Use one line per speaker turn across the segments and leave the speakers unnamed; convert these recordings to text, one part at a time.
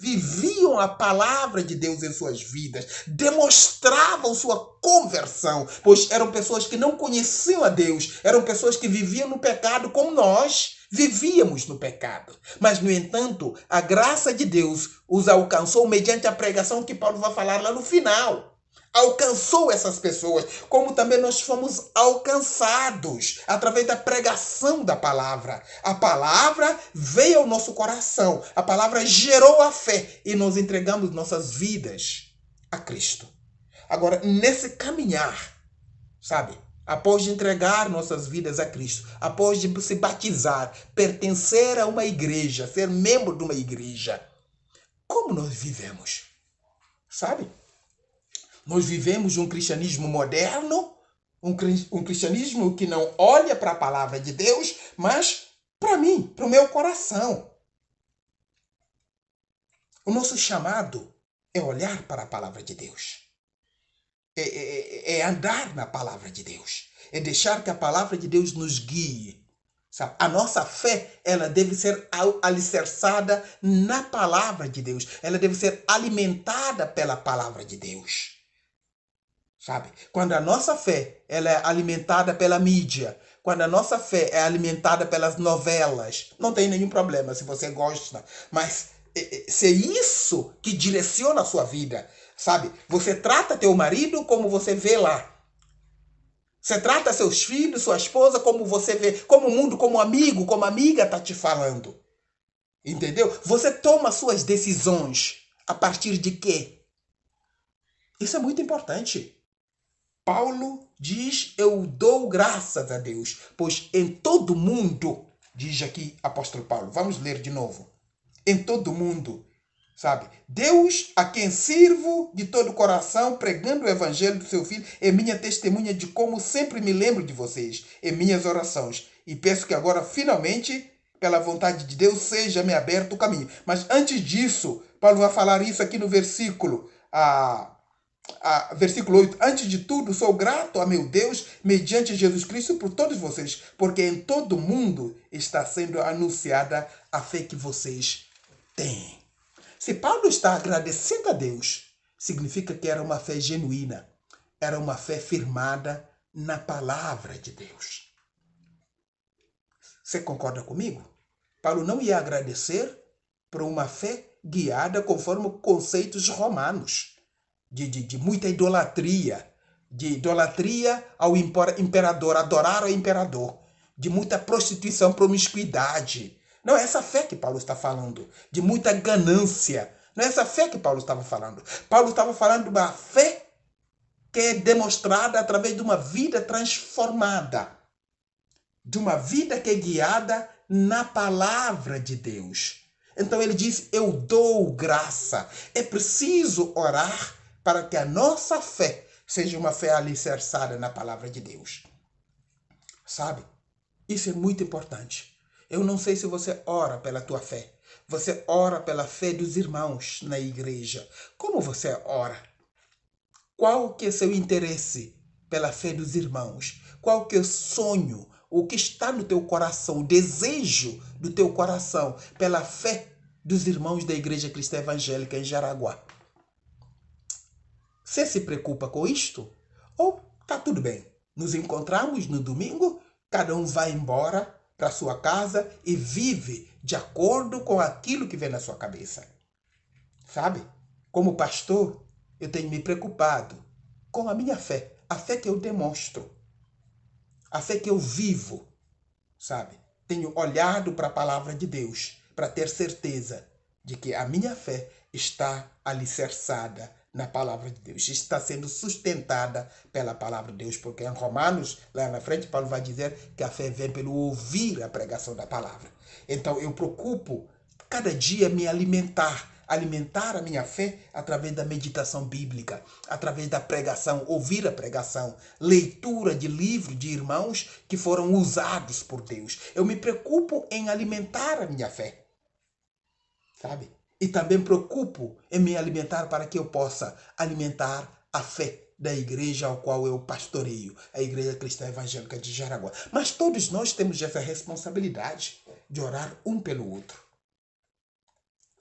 viviam a palavra de Deus em suas vidas, demonstravam sua conversão, pois eram pessoas que não conheciam a Deus, eram pessoas que viviam no pecado como nós vivíamos no pecado. Mas, no entanto, a graça de Deus os alcançou mediante a pregação que Paulo vai falar lá no final. Alcançou essas pessoas, como também nós fomos alcançados através da pregação da palavra. A palavra veio ao nosso coração, a palavra gerou a fé e nós entregamos nossas vidas a Cristo. Agora, nesse caminhar, sabe, após de entregar nossas vidas a Cristo, após de se batizar, pertencer a uma igreja, ser membro de uma igreja, como nós vivemos? Sabe? Nós vivemos um cristianismo moderno, um cristianismo que não olha para a palavra de Deus, mas para mim, para o meu coração. O nosso chamado é olhar para a palavra de Deus. É andar na palavra de Deus. É deixar que a palavra de Deus nos guie. Sabe? A nossa fé, ela deve ser alicerçada na palavra de Deus. Ela deve ser alimentada pela palavra de Deus. Sabe? Quando a nossa fé ela é alimentada pela mídia, quando a nossa fé é alimentada pelas novelas, não tem nenhum problema se você gosta, mas se é isso que direciona a sua vida, sabe? Você trata teu marido como você vê lá. Você trata seus filhos, sua esposa como você vê, como o mundo, como amigo, como amiga está te falando. Entendeu? Você toma suas decisões a partir de quê? Isso é muito importante. Paulo diz, eu dou graças a Deus, pois em todo mundo, diz aqui apóstolo Paulo, vamos ler de novo, em todo mundo, sabe? Deus a quem sirvo de todo o coração, pregando o evangelho do seu Filho, é minha testemunha de como sempre me lembro de vocês, em minhas orações, e peço que agora, finalmente, pela vontade de Deus, seja-me aberto o caminho. Mas antes disso, Paulo vai falar isso aqui no versículo versículo 8, antes de tudo, sou grato a meu Deus, mediante Jesus Cristo, por todos vocês, porque em todo mundo está sendo anunciada a fé que vocês têm. Se Paulo está agradecendo a Deus, significa que era uma fé genuína, era uma fé firmada na palavra de Deus. Você concorda comigo? Paulo não ia agradecer por uma fé guiada conforme conceitos romanos. De muita idolatria, de idolatria ao imperador, adorar ao imperador, de muita prostituição, promiscuidade. Não é essa fé que Paulo está falando, de muita ganância. Não é essa fé que Paulo estava falando. Paulo estava falando de uma fé que é demonstrada através de uma vida transformada, de uma vida que é guiada na palavra de Deus. Então ele diz, eu dou graça. É preciso orar para que a nossa fé seja uma fé alicerçada na palavra de Deus. Sabe? Isso é muito importante. Eu não sei se você ora pela tua fé. Você ora pela fé dos irmãos na igreja. Como você ora? Qual que é seu interesse pela fé dos irmãos? Qual que é o sonho? O que está no teu coração? O desejo do teu coração pela fé dos irmãos da Igreja Cristã Evangélica em Jaraguá? Você se preocupa com isto? Ou tá tudo bem? Nos encontramos no domingo, cada um vai embora para sua casa e vive de acordo com aquilo que vem na sua cabeça. Sabe? Como pastor, eu tenho me preocupado com a minha fé, a fé que eu demonstro, a fé que eu vivo, sabe? Tenho olhado para a palavra de Deus para ter certeza de que a minha fé está alicerçada na palavra de Deus, está sendo sustentada pela palavra de Deus, porque em Romanos, lá na frente, Paulo vai dizer que a fé vem pelo ouvir a pregação da palavra. Então eu procuro cada dia me alimentar a minha fé através da meditação bíblica, através da pregação, ouvir a pregação, leitura de livros de irmãos que foram usados por Deus. Eu me preocupo em alimentar a minha fé, sabe? E também preocupo em me alimentar para que eu possa alimentar a fé da igreja ao qual eu pastoreio, a Igreja Cristã Evangélica de Jaraguá. Mas todos nós temos essa responsabilidade de orar um pelo outro.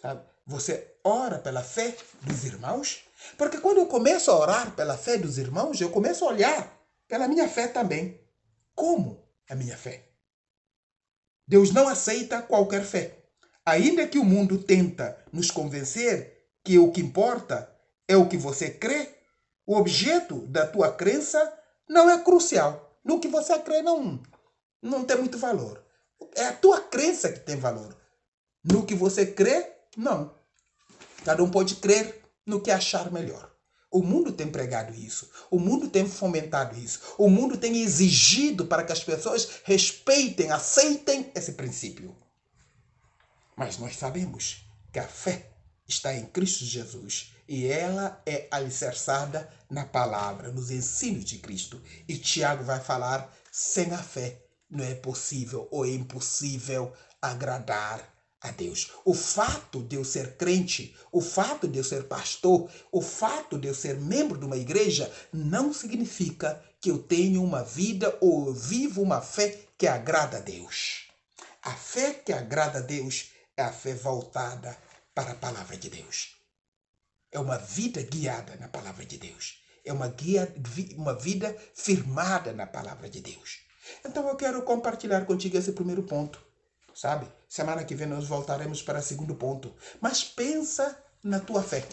Sabe? Você ora pela fé dos irmãos? Porque quando eu começo a orar pela fé dos irmãos, eu começo a olhar pela minha fé também. Como a minha fé? Deus não aceita qualquer fé. Ainda que o mundo tenta nos convencer que o que importa é o que você crê, o objeto da tua crença não é crucial. No que você crê não tem muito valor. É a tua crença que tem valor. No que você crê, não. Cada um pode crer no que achar melhor. O mundo tem pregado isso. O mundo tem fomentado isso. O mundo tem exigido para que as pessoas respeitem, aceitem esse princípio. Mas nós sabemos que a fé está em Cristo Jesus e ela é alicerçada na palavra, nos ensinos de Cristo. E Tiago vai falar: sem a fé não é possível ou é impossível agradar a Deus. O fato de eu ser crente, o fato de eu ser pastor, o fato de eu ser membro de uma igreja não significa que eu tenho uma vida ou eu vivo uma fé que agrada a Deus. A fé que agrada a Deus é a fé voltada para a palavra de Deus. É uma vida guiada na palavra de Deus. É uma vida firmada na palavra de Deus. Então eu quero compartilhar contigo esse primeiro ponto. Sabe? Semana que vem nós voltaremos para o segundo ponto. Mas pensa na tua fé.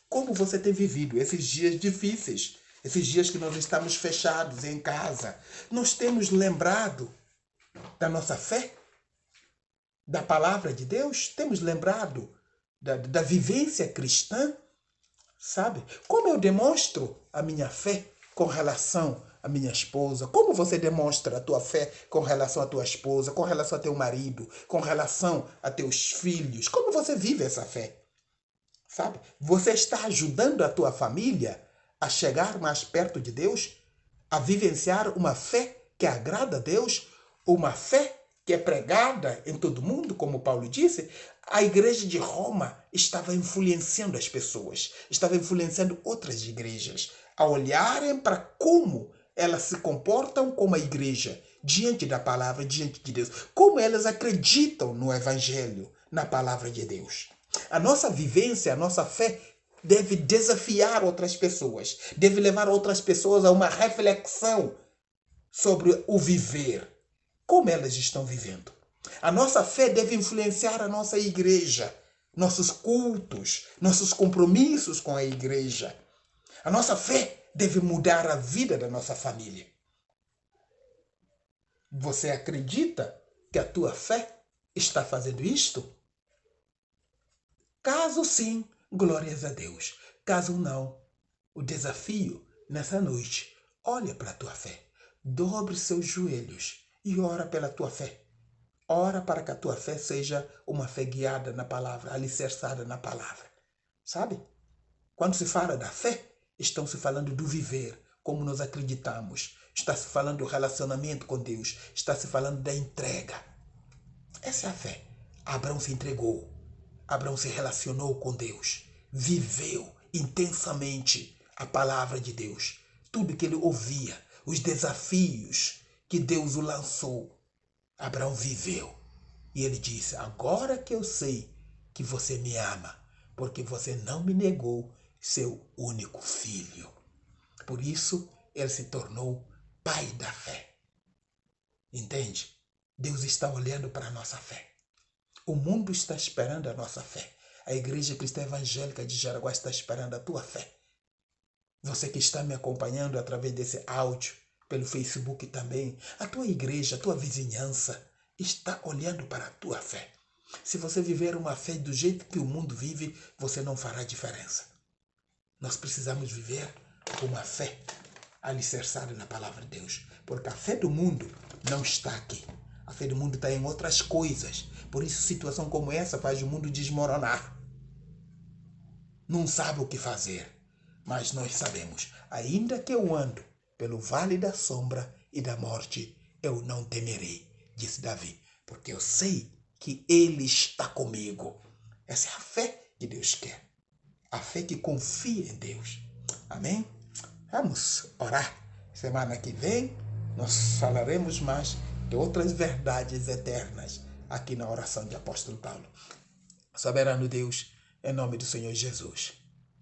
Como você tem vivido esses dias difíceis, esses dias que nós estamos fechados em casa. Nós temos lembrado da nossa fé? Da palavra de Deus? Temos lembrado da vivência cristã? Sabe? Como eu demonstro a minha fé com relação à minha esposa? Como você demonstra a tua fé com relação à tua esposa, com relação ao teu marido, com relação a teus filhos? Como você vive essa fé? Sabe? Você está ajudando a tua família a chegar mais perto de Deus? A vivenciar uma fé que agrada a Deus? Uma fé que é pregada em todo mundo, como Paulo disse? A igreja de Roma estava influenciando as pessoas, estava influenciando outras igrejas a olharem para como elas se comportam como a igreja diante da palavra, diante de Deus, como elas acreditam no evangelho, na palavra de Deus. A nossa vivência, a nossa fé deve desafiar outras pessoas, deve levar outras pessoas a uma reflexão sobre o viver, como elas estão vivendo. A nossa fé deve influenciar a nossa igreja, nossos cultos, nossos compromissos com a igreja. A nossa fé deve mudar a vida da nossa família. Você acredita que a tua fé está fazendo isto? Caso sim, glórias a Deus. Caso não, o desafio nessa noite, olha para a tua fé. Dobre seus joelhos e ora pela tua fé. Ora para que a tua fé seja uma fé guiada na palavra, alicerçada na palavra. Sabe? Quando se fala da fé, estão se falando do viver, como nós acreditamos. Está se falando do relacionamento com Deus. Está se falando da entrega. Essa é a fé. Abraão se entregou. Abraão se relacionou com Deus. Viveu intensamente a palavra de Deus. Tudo que ele ouvia, os desafios que Deus o lançou. Abraão viveu. E ele disse: agora que eu sei que você me ama, porque você não me negou seu único filho. Por isso, ele se tornou pai da fé. Entende? Deus está olhando para a nossa fé. O mundo está esperando a nossa fé. A Igreja Cristã Evangélica de Jaraguá está esperando a tua fé. Você que está me acompanhando através desse áudio, pelo Facebook também, a tua igreja, a tua vizinhança está olhando para a tua fé. Se você viver uma fé do jeito que o mundo vive, você não fará diferença. Nós precisamos viver uma fé alicerçada na palavra de Deus, porque a fé do mundo não está aqui. A fé do mundo está em outras coisas. Por isso, situação como essa faz o mundo desmoronar. Não sabe o que fazer. Mas nós sabemos, ainda que eu ando pelo vale da sombra e da morte, eu não temerei, disse Davi, porque eu sei que Ele está comigo. Essa é a fé que Deus quer. A fé que confia em Deus. Amém? Vamos orar. Semana que vem nós falaremos mais de outras verdades eternas aqui na oração de Apóstolo Paulo. Soberano Deus, em nome do Senhor Jesus,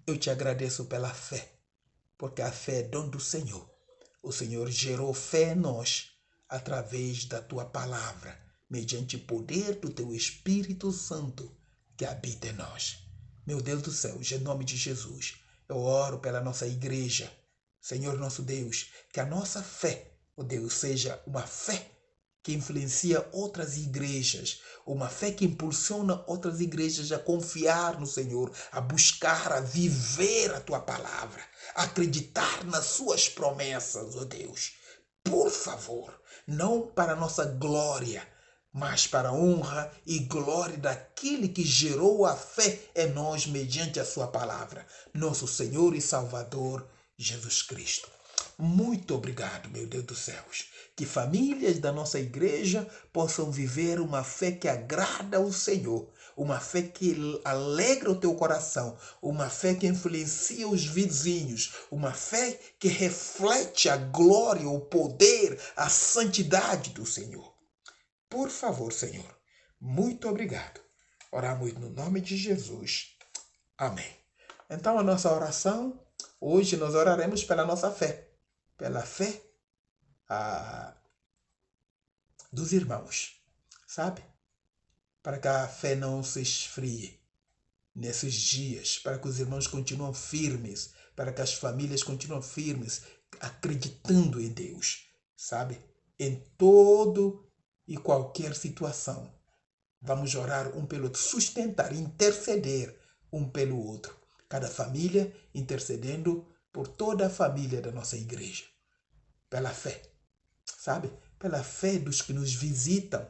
eu te agradeço pela fé, porque a fé é dom do Senhor. O Senhor gerou fé em nós através da tua palavra, mediante o poder do teu Espírito Santo que habita em nós. Meu Deus do céu, em nome de Jesus, eu oro pela nossa igreja. Senhor nosso Deus, que a nossa fé, ó Deus, seja uma fé que influencia outras igrejas, uma fé que impulsiona outras igrejas a confiar no Senhor, a buscar, a viver a tua palavra, a acreditar nas suas promessas, ó Deus. Por favor, não para a nossa glória, mas para a honra e glória daquele que gerou a fé em nós mediante a sua palavra, nosso Senhor e Salvador, Jesus Cristo. Muito obrigado, meu Deus dos céus. Que famílias da nossa igreja possam viver uma fé que agrada ao Senhor, uma fé que alegra o teu coração, uma fé que influencia os vizinhos, uma fé que reflete a glória, o poder, a santidade do Senhor. Por favor, Senhor, muito obrigado. Oramos no nome de Jesus. Amém. Então, a nossa oração, hoje nós oraremos pela nossa fé. Pela fé dos irmãos, sabe? Para que a fé não se esfrie nesses dias, para que os irmãos continuem firmes, para que as famílias continuem firmes, acreditando em Deus, sabe? Em todo e qualquer situação. Vamos orar um pelo outro, sustentar, interceder um pelo outro. Cada família intercedendo por toda a família da nossa igreja. Pela fé, sabe? Pela fé dos que nos visitam.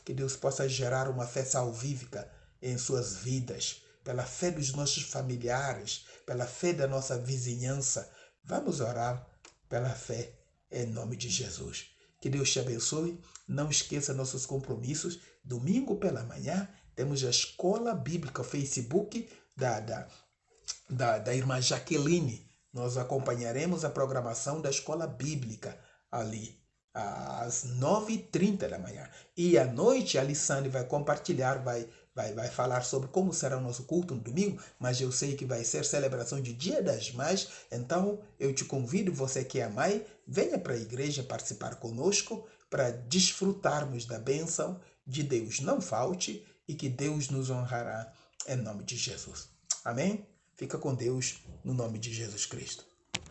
Que Deus possa gerar uma fé salvífica em suas vidas. Pela fé dos nossos familiares. Pela fé da nossa vizinhança. Vamos orar pela fé em nome de Jesus. Que Deus te abençoe. Não esqueça nossos compromissos. Domingo pela manhã temos a Escola Bíblica, o Facebook da irmã Jaqueline. Nós acompanharemos a programação da Escola Bíblica ali, às 9h30 da manhã. E à noite a Lissane vai compartilhar, vai falar sobre como será o nosso culto no domingo, mas eu sei que vai ser celebração de Dia das Mães, então eu te convido, você que é mãe, venha para a igreja participar conosco para desfrutarmos da bênção de Deus. Não falte e que Deus nos honrará em nome de Jesus. Amém? Fica com Deus no nome de Jesus Cristo.